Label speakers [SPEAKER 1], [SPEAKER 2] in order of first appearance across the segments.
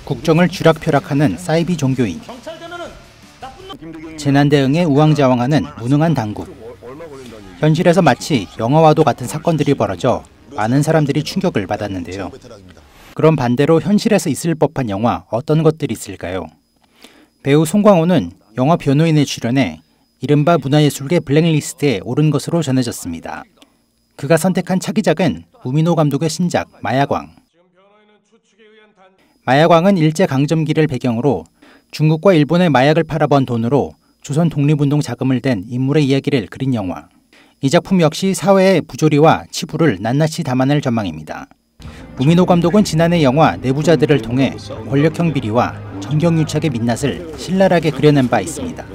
[SPEAKER 1] 국정을 쥐락펴락하는 사이비 종교인, 재난 대응에 우왕좌왕하는 무능한 당국. 현실에서 마치 영화와도 같은 사건들이 벌어져 많은 사람들이 충격을 받았는데요. 그럼 반대로 현실에서 있을 법한 영화 어떤 것들이 있을까요? 배우 송광호는 영화 변호인에 출연해 이른바 문화예술계 블랙리스트에 오른 것으로 전해졌습니다. 그가 선택한 차기작은 우민호 감독의 신작 마야광. 마야광은 일제강점기를 배경으로 중국과 일본의 마약을 팔아번 돈으로 조선 독립운동 자금을 댄 인물의 이야기를 그린 영화. 이 작품 역시 사회의 부조리와 치부를 낱낱이 담아낼 전망입니다. 우민호 감독은 지난해 영화 내부자들을 통해 권력형 비리와 정경유착의 민낯을 신랄하게 그려낸 바 있습니다.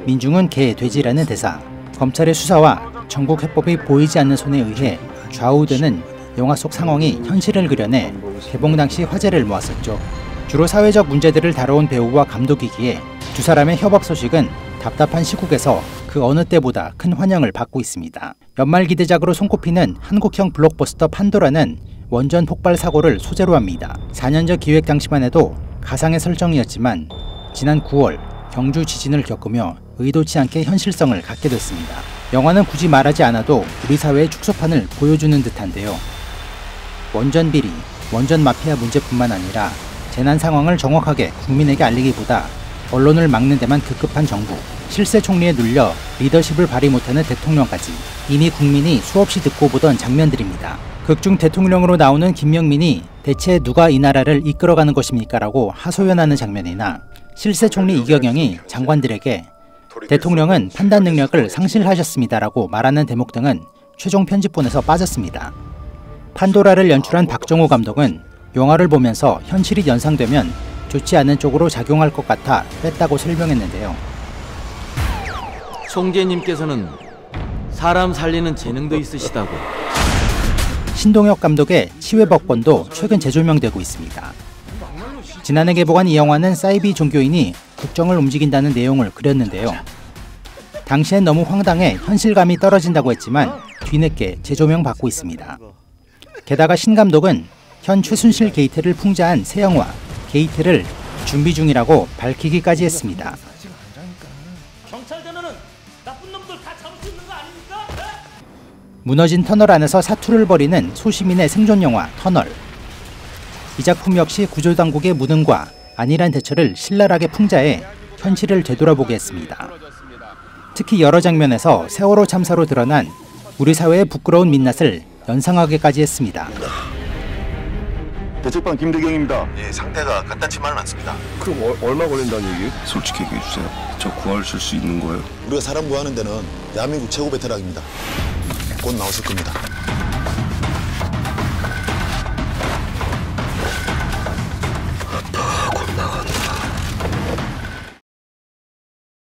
[SPEAKER 1] 민중은 개, 돼지라는 대사, 검찰의 수사와 전국 해법이 보이지 않는 손에 의해 좌우되는 영화 속 상황이 현실을 그려내 개봉 당시 화제를 모았었죠. 주로 사회적 문제들을 다뤄온 배우와 감독이기에 두 사람의 협업 소식은 답답한 시국에서 그 어느 때보다 큰 환영을 받고 있습니다. 연말 기대작으로 손꼽히는 한국형 블록버스터 판도라는 원전 폭발 사고를 소재로 합니다. 4년 전 기획 당시만 해도 가상의 설정이었지만 지난 9월 경주 지진을 겪으며 의도치 않게 현실성을 갖게 됐습니다. 영화는 굳이 말하지 않아도 우리 사회의 축소판을 보여주는 듯한데요. 원전 비리, 원전 마피아 문제뿐만 아니라 재난 상황을 정확하게 국민에게 알리기보다 언론을 막는 데만 급급한 정부, 실세 총리에 눌려 리더십을 발휘 못하는 대통령까지 이미 국민이 수없이 듣고 보던 장면들입니다. 극중 대통령으로 나오는 김명민이 대체 누가 이 나라를 이끌어가는 것입니까? 라고 하소연하는 장면이나 실세 총리 이경영이 장관들에게 대통령은 판단 능력을 상실하셨습니다 라고 말하는 대목 등은 최종 편집본에서 빠졌습니다. 판도라를 연출한 박정호 감독은 영화를 보면서 현실이 연상되면 좋지 않은 쪽으로 작용할 것 같아 뺐다고 설명했는데요.
[SPEAKER 2] 총재님께서는 사람 살리는 재능도 있으시다고.
[SPEAKER 1] 신동엽 감독의 치외법권도 최근 재조명되고 있습니다. 지난해 개봉한 이 영화는 사이비 종교인이 국정을 움직인다는 내용을 그렸는데요. 당시엔 너무 황당해 현실감이 떨어진다고 했지만 뒤늦게 재조명 받고 있습니다. 게다가 신 감독은 현 최순실 게이트를 풍자한 새 영화 게이트를 준비 중이라고 밝히기까지 했습니다. 무너진 터널 안에서 사투를 벌이는 소시민의 생존 영화 터널. 이 작품 역시 구조당국의 무능과 안일한 대처를 신랄하게 풍자해 현실을 되돌아보게 했습니다. 특히 여러 장면에서 세월호 참사로 드러난 우리 사회의 부끄러운 민낯을 연상하게까지 했습니다.
[SPEAKER 3] 대책반 김대경입니다.
[SPEAKER 4] 예, 상태가 간단치만은 않습니다.
[SPEAKER 3] 그럼 얼마 걸린다는 얘기?
[SPEAKER 4] 솔직히 얘기해 주세요. 저 구하실 수 있는 거예요?
[SPEAKER 5] 우리가 사람 구하는 데는 대한민국 최고 베테랑입니다. 곧 나오실 겁니다.